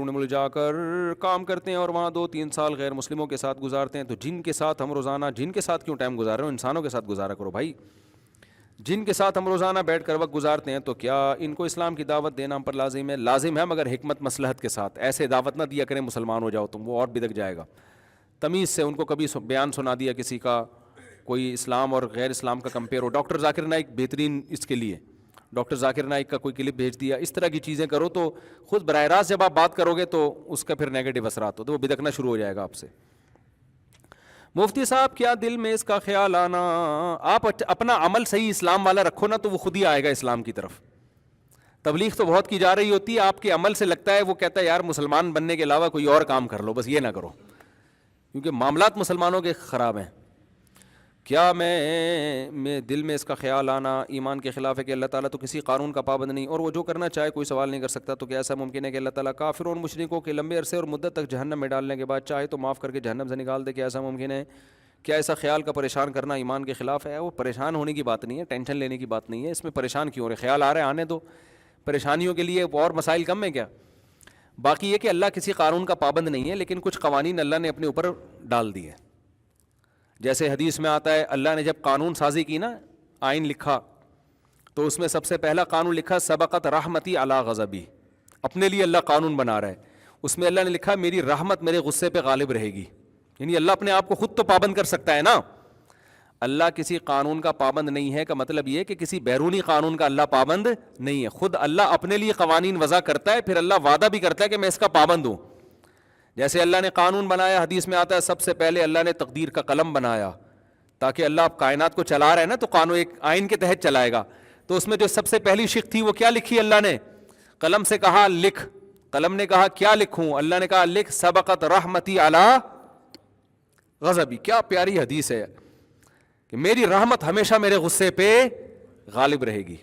ملک جا کر کام کرتے ہیں اور وہاں 2-3 سال غیر مسلموں کے ساتھ گزارتے ہیں، تو جن کے ساتھ ہم روزانہ، جن کے ساتھ کیوں ٹائم گزار رہے ہو، انسانوں کے ساتھ گزارا کرو بھائی. جن کے ساتھ ہم روزانہ بیٹھ کر وقت گزارتے ہیں، تو کیا ان کو اسلام کی دعوت دینا ہم پر لازم ہے؟ لازم ہے، مگر حکمت مصلحت کے ساتھ. ایسے دعوت نہ دیا کریں مسلمان ہو جاؤ تم، وہ اور بدک جائے گا. تمیز سے ان کو کبھی بیان سنا دیا کسی کا، کوئی اسلام اور غیر اسلام کا کمپیئر ہو. ڈاکٹر ذاکر نائک بہترین اس کے لیے، ڈاکٹر ذاکر نائک کا کوئی کلپ بھیج دیا، اس طرح کی چیزیں کرو تو خود براہ راست جب آپ بات کرو گے تو اس کا پھر نیگیٹو اثرات ہو تو وہ بدکنا شروع ہو جائے گا آپ سے. مفتی صاحب کیا دل میں اس کا خیال آنا، آپ اپنا عمل صحیح اسلام والا رکھو نا تو وہ خود ہی آئے گا اسلام کی طرف. تبلیغ تو بہت کی جا رہی ہوتی ہے، آپ کے عمل سے لگتا ہے وہ کہتا ہے یار مسلمان بننے کے علاوہ کوئی اور کام کر لو، بس یہ نہ کرو، کیونکہ معاملات مسلمانوں کے خراب ہیں. کیا میں دل میں اس کا خیال آنا ایمان کے خلاف ہے کہ اللہ تعالیٰ تو کسی قانون کا پابند نہیں اور وہ جو کرنا چاہے کوئی سوال نہیں کر سکتا، تو کیا ایسا ممکن ہے کہ اللہ تعالیٰ کافروں اور مشرکوں کے لمبے عرصے اور مدت تک جہنم میں ڈالنے کے بعد چاہے تو معاف کر کے جہنم سے نکال دے؟ کیا ایسا ممکن ہے؟ کیا ایسا خیال کا پریشان کرنا ایمان کے خلاف ہے؟ وہ پریشان ہونے کی بات نہیں ہے، ٹینشن لینے کی بات نہیں ہے، اس میں پریشان کیوں ہو رہے؟ خیال آ رہے ہیں آنے دو، پریشانیوں کے لیے اور مسائل کم ہیں کیا؟ باقی یہ کہ اللہ کسی قانون کا پابند نہیں ہے، لیکن کچھ قوانین اللہ نے اپنے اوپر ڈال دیے. جیسے حدیث میں آتا ہے اللہ نے جب قانون سازی کی نا، آئین لکھا، تو اس میں سب سے پہلا قانون لکھا سبقت رحمتی علی غضبی. اپنے لیے اللہ قانون بنا رہا ہے، اس میں اللہ نے لکھا میری رحمت میرے غصے پہ غالب رہے گی. یعنی اللہ اپنے آپ کو خود تو پابند کر سکتا ہے نا. اللہ کسی قانون کا پابند نہیں ہے کا مطلب یہ کہ کسی بیرونی قانون کا اللہ پابند نہیں ہے. خود اللہ اپنے لیے قوانین وضع کرتا ہے، پھر اللہ وعدہ بھی کرتا ہے کہ میں اس کا پابند ہوں. جیسے اللہ نے قانون بنایا، حدیث میں آتا ہے سب سے پہلے اللہ نے تقدیر کا قلم بنایا، تاکہ اللہ اب کائنات کو چلا رہا ہے نا تو قانون ایک آئین کے تحت چلائے گا. تو اس میں جو سب سے پہلی شق تھی وہ کیا لکھی؟ اللہ نے قلم سے کہا لکھ. قلم نے کہا کیا لکھوں؟ اللہ نے کہا لکھ سبقت رحمتی علی غضبی. کیا پیاری حدیث ہے کہ میری رحمت ہمیشہ میرے غصے پہ غالب رہے گی.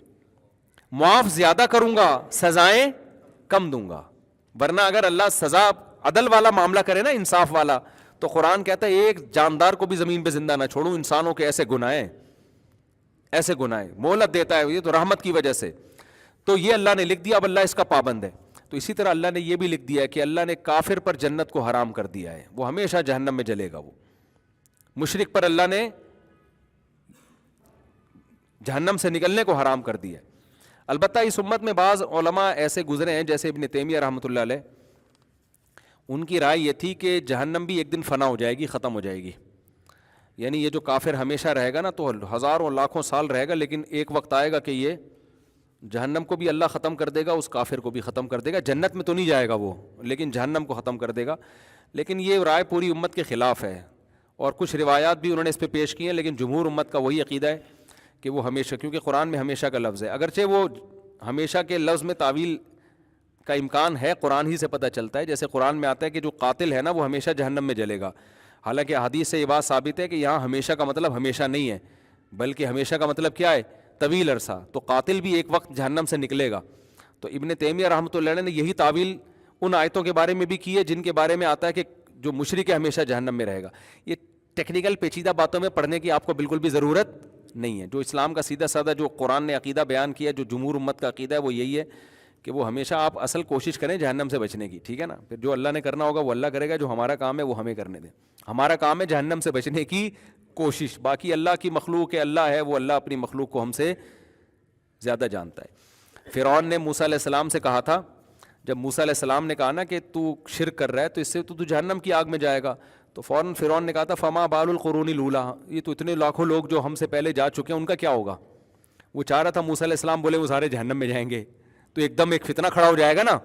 معاف زیادہ کروں گا، سزائیں کم دوں گا. ورنہ اگر اللہ سزا عدل والا معاملہ کرے نا، انصاف والا، تو قرآن کہتا ہے ایک جاندار کو بھی زمین پہ زندہ نہ چھوڑوں. انسانوں کے ایسے گناہ مہلت دیتا ہے، یہ تو رحمت کی وجہ سے. تو یہ اللہ نے لکھ دیا، اب اللہ اس کا پابند ہے. تو اسی طرح اللہ نے یہ بھی لکھ دیا ہے کہ اللہ نے کافر پر جنت کو حرام کر دیا ہے، وہ ہمیشہ جہنم میں جلے گا. وہ مشرک پر اللہ نے جہنم سے نکلنے کو حرام کر دیا ہے. البتہ اس امت میں بعض علماء ایسے گزرے ہیں جیسے ابن تیمیہ رحمۃ اللہ علیہ، ان کی رائے یہ تھی کہ جہنم بھی ایک دن فنا ہو جائے گی، ختم ہو جائے گی. یعنی یہ جو کافر ہمیشہ رہے گا نا تو ہزاروں لاکھوں سال رہے گا، لیکن ایک وقت آئے گا کہ یہ جہنم کو بھی اللہ ختم کر دے گا، اس کافر کو بھی ختم کر دے گا. جنت میں تو نہیں جائے گا وہ، لیکن جہنم کو ختم کر دے گا. لیکن یہ رائے پوری امت کے خلاف ہے، اور کچھ روایات بھی انہوں نے اس پہ پیش کی ہیں، لیکن جمہور امت کا وہی عقیدہ ہے کہ وہ ہمیشہ، کیونکہ قرآن میں ہمیشہ کا لفظ ہے. اگرچہ وہ ہمیشہ کے لفظ میں تعویل کا امکان ہے، قرآن ہی سے پتہ چلتا ہے. جیسے قرآن میں آتا ہے کہ جو قاتل ہے نا وہ ہمیشہ جہنم میں جلے گا، حالانکہ حدیث سے یہ بات ثابت ہے کہ یہاں ہمیشہ کا مطلب ہمیشہ نہیں ہے، بلکہ ہمیشہ کا مطلب کیا ہے؟ طویل عرصہ. تو قاتل بھی ایک وقت جہنم سے نکلے گا. تو ابن تیمیہ رحمۃ اللہ علیہ نے یہی تعویل ان آیتوں کے بارے میں بھی کی ہے جن کے بارے میں آتا ہے کہ جو مشرک ہے ہمیشہ جہنم میں رہے گا. یہ ٹیکنیکل پیچیدہ باتوں میں پڑھنے کی آپ کو بالکل بھی ضرورت نہیں ہے. جو اسلام کا سیدھا سادہ جو قرآن نے عقیدہ بیان کیا، جو جمہور امت کا عقیدہ ہے، وہ یہی ہے کہ وہ ہمیشہ آپ اصل کوشش کریں جہنم سے بچنے کی. ٹھیک ہے نا؟ پھر جو اللہ نے کرنا ہوگا وہ اللہ کرے گا، جو ہمارا کام ہے وہ ہمیں کرنے دیں. ہمارا کام ہے جہنم سے بچنے کی کوشش. باقی اللہ کی مخلوق ہے، اللہ ہے، وہ اللہ اپنی مخلوق کو ہم سے زیادہ جانتا ہے. فرعون نے موسیٰ علیہ السلام سے کہا تھا، جب موسیٰ علیہ السلام نے کہا نا کہ تو شرک کر رہا ہے تو اس سے تو جہنم کی آگ میں جائے گا، تو فوراً فرعون نے کہا تھا فما بال القرون الاولی، یہ تو اتنے لاکھوں لوگ جو ہم سے پہلے جا چکے ہیں ان کا کیا ہوگا؟ وہ چاہ رہا تھا موسیٰ علیہ السلام بولے وہ سارے جہنم میں جائیں گے تو ایک دم ایک فتنہ کھڑا ہو جائے گا نا.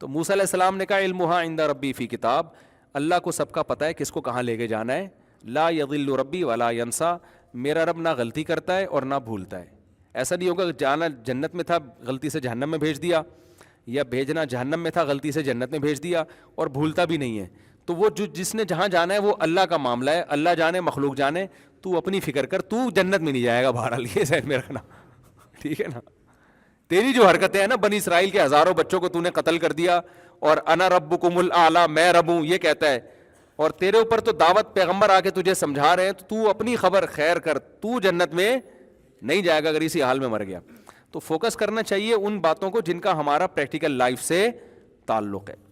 تو موسیٰ علیہ السلام نے کہا علمھا عند ربی فی کتاب، اللہ کو سب کا پتہ ہے کس کو کہاں لے کے جانا ہے. لا یضل ربی ولا ینسا، میرا رب نہ غلطی کرتا ہے اور نہ بھولتا ہے. ایسا نہیں ہوگا کہ جانا جنت میں تھا غلطی سے جہنم میں بھیج دیا، یا بھیجنا جہنم میں تھا غلطی سے جنت میں بھیج دیا، اور بھولتا بھی نہیں ہے. تو وہ جس نے جہاں جانا ہے وہ اللہ کا معاملہ ہے، اللہ جانے مخلوق جانے. تو اپنی فکر کر، تو جنت میں نہیں جائے گا بہرحال، یہ ذہن میں رکھنا. ٹھیک ہے نا؟ تیری جو حرکتیں ہیں نا، بنی اسرائیل کے ہزاروں بچوں کو تو نے قتل کر دیا، اور انا ربکم الاعلی، میں رب ہوں یہ کہتا ہے، اور تیرے اوپر تو دعوت پیغمبر آ کے تجھے سمجھا رہے ہیں، تو اپنی خبر خیر کر، تو جنت میں نہیں جائے گا اگر اسی حال میں مر گیا. تو فوکس کرنا چاہیے ان باتوں کو جن کا ہمارا پریکٹیکل لائف سے تعلق ہے.